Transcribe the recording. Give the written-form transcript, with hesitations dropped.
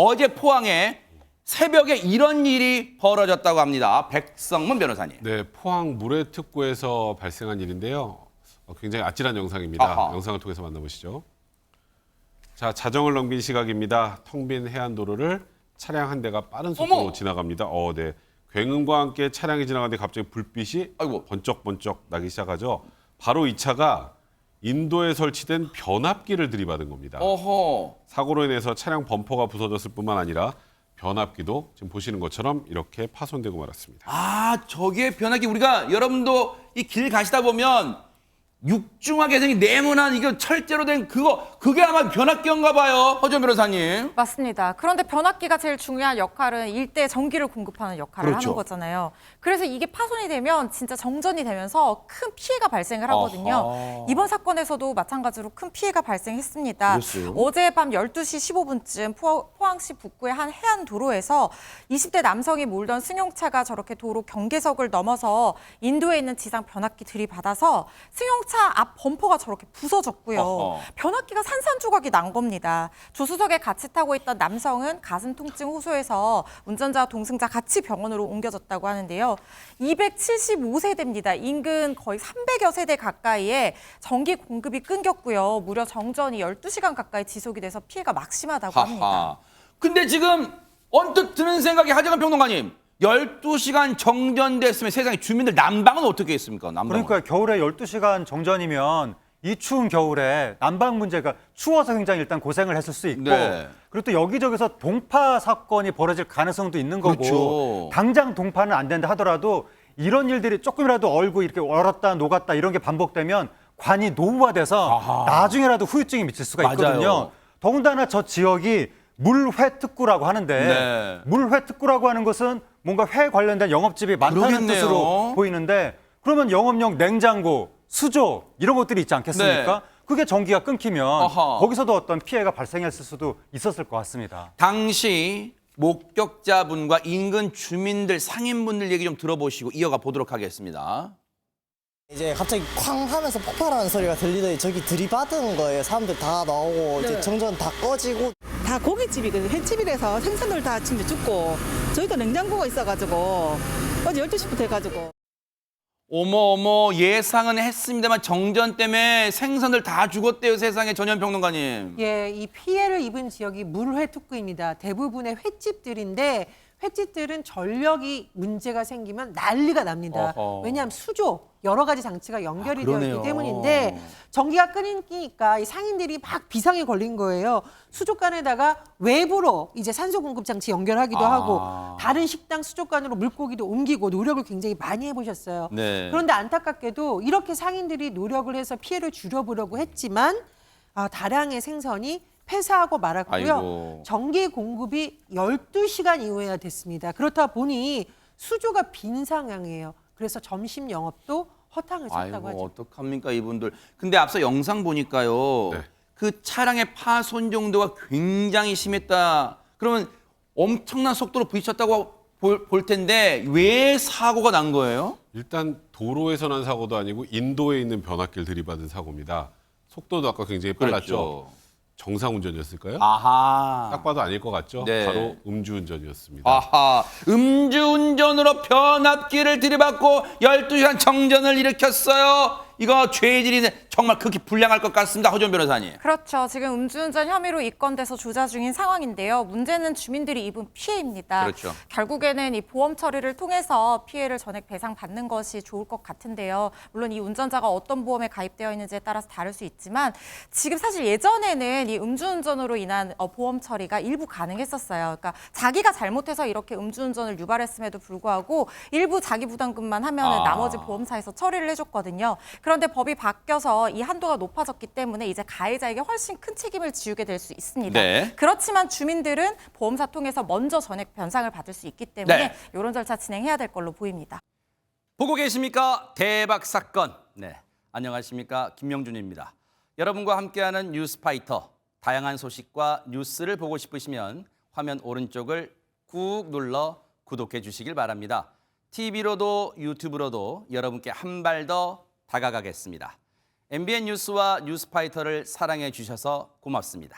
어제 포항에 새벽에 이런 일이 벌어졌다고 합니다. 백성문 변호사님. 네, 포항 물회특구에서 발생한 일인데요. 굉장히 아찔한 영상입니다. 아하. 영상을 통해서 만나보시죠. 자, 자정을 넘긴 시각입니다. 텅 빈 해안도로를 차량 한 대가 빠른 속도로 어머! 지나갑니다. 네. 굉음과 함께 차량이 지나가는데 갑자기 불빛이 아이고. 번쩍번쩍 나기 시작하죠. 바로 이 차가 인도에 설치된 변압기를 들이받은 겁니다. 어허. 사고로 인해서 차량 범퍼가 부서졌을 뿐만 아니라 변압기도 지금 보시는 것처럼 이렇게 파손되고 말았습니다. 아, 저게 변하기 우리가 여러분도 이 길 가시다 보면 육중화 개성이 네모난 이거 철제로 된 그게 아마 변압기인가 봐요. 허준 변호사님. 맞습니다. 그런데 변압기가 제일 중요한 역할은 일대에 전기를 공급하는 역할을 그렇죠. 하는 거잖아요. 그래서 이게 파손이 되면 진짜 정전이 되면서 큰 피해가 발생을 하거든요. 아하. 이번 사건에서도 마찬가지로 큰 피해가 발생했습니다. 그랬어요? 어제 밤 12시 15분쯤 포항시 북구의 한 해안도로에서 20대 남성이 몰던 승용차가 저렇게 도로 경계석을 넘어서 인도에 있는 지상 변압기 들이받아서 승용차 앞 범퍼가 저렇게 부서졌고요. 어허. 변압기가 산산조각이 난 겁니다. 조수석에 같이 타고 있던 남성은 가슴 통증 호소해서 운전자와 동승자 같이 병원으로 옮겨졌다고 하는데요. 275세대입니다. 인근 거의 300여 세대 가까이에 전기 공급이 끊겼고요. 무려 정전이 12시간 가까이 지속이 돼서 피해가 막심하다고 합니다. 하하. 근데 지금 언뜻 드는 생각이 하재근 평론가님. 12시간 정전됐으면 세상에 주민들 난방은 어떻게 했습니까? 난방은. 그러니까 겨울에 12시간 정전이면 이 추운 겨울에 난방 문제가 추워서 굉장히 일단 고생을 했을 수 있고 네. 그리고 또 여기저기서 동파 사건이 벌어질 가능성도 있는 거고 그렇죠. 당장 동파는 안 된다 하더라도 이런 일들이 조금이라도 얼고 이렇게 얼었다 녹았다 이런 게 반복되면 관이 노후화돼서 아하. 나중에라도 후유증이 미칠 수가 맞아요. 있거든요. 더군다나 저 지역이 물회특구라고 하는데 네. 물회특구라고 하는 것은 뭔가 회 관련된 영업집이 많다는 그러겠네요. 뜻으로 보이는데 그러면 영업용 냉장고, 수조 이런 것들이 있지 않겠습니까? 네. 그게 전기가 끊기면 아하. 거기서도 어떤 피해가 발생했을 수도 있었을 것 같습니다. 당시 목격자분과 인근 주민들 상인분들 얘기 좀 들어보시고 이어가 보도록 하겠습니다. 이제 갑자기 쾅 하면서 폭발하는 소리가 들리더니 저기 들이받은 거예요. 사람들 다 나오고 이제 정전 다 꺼지고. 다 고깃집이거든요. 횟집이라서 생선들 다 침대 죽고 저희도 냉장고가 있어가지고 어제 12시부터 해가지고 어머 예상은 했습니다만 정전 때문에 생선들 다 죽었대요. 세상에 전현 평론가님. 예, 이 피해를 입은 지역이 물회특구입니다. 대부분의 횟집들인데 횟집들은 전력이 문제가 생기면 난리가 납니다. 어허. 왜냐하면 수조, 여러 가지 장치가 연결이 되어 그러네요. 있기 때문인데 전기가 끊기니까 이 상인들이 막 비상에 걸린 거예요. 수족관에다가 외부로 이제 산소 공급 장치 연결하기도 하고 다른 식당 수족관으로 물고기도 옮기고 노력을 굉장히 많이 해보셨어요. 네. 그런데 안타깝게도 이렇게 상인들이 노력을 해서 피해를 줄여보려고 했지만 다량의 생선이 폐사하고 말았고요. 아이고. 전기 공급이 12시간 이후에야 됐습니다. 그렇다 보니 수조가 빈 상황이에요. 그래서 점심 영업도 허탕을 쳤다고 아이고 하죠. 어떡합니까 이분들. 근데 앞서 영상 보니까요. 네. 그 차량의 파손 정도가 굉장히 심했다. 그러면 엄청난 속도로 부딪혔다고 볼 텐데 왜 사고가 난 거예요? 일단 도로에서 난 사고도 아니고 인도에 있는 변압기를 들이받은 사고입니다. 속도도 아까 굉장히 빨랐죠. 정상 운전이었을까요? 아하. 딱 봐도 아닐 것 같죠? 네. 바로 음주운전이었습니다. 아하. 음주운전으로 변압기를 들이받고 12시간 정전을 일으켰어요. 이거 죄질이 정말 극히 불량할 것 같습니다. 허준 변호사님. 그렇죠. 지금 음주운전 혐의로 입건돼서 조사 중인 상황인데요. 문제는 주민들이 입은 피해입니다. 그렇죠. 결국에는 이 보험 처리를 통해서 피해를 전액 배상받는 것이 좋을 것 같은데요. 물론 이 운전자가 어떤 보험에 가입되어 있는지에 따라서 다를 수 있지만 지금 사실 예전에는 이 음주운전으로 인한 보험 처리가 일부 가능했었어요. 그러니까 자기가 잘못해서 이렇게 음주운전을 유발했음에도 불구하고 일부 자기 부담금만 하면은 나머지 보험사에서 처리를 해줬거든요. 그런데 법이 바뀌어서 이 한도가 높아졌기 때문에 이제 가해자에게 훨씬 큰 책임을 지우게 될 수 있습니다. 네. 그렇지만 주민들은 보험사 통해서 먼저 전액 변상을 받을 수 있기 때문에 네. 이런 절차 진행해야 될 걸로 보입니다. 보고 계십니까? 대박 사건. 네. 안녕하십니까? 김명준입니다. 여러분과 함께하는 뉴스파이터. 다양한 소식과 뉴스를 보고 싶으시면 화면 오른쪽을 꾹 눌러 구독해 주시길 바랍니다. TV로도 유튜브로도 여러분께 한 발 더 다가가겠습니다. MBN 뉴스와 뉴스파이터를 사랑해 주셔서 고맙습니다.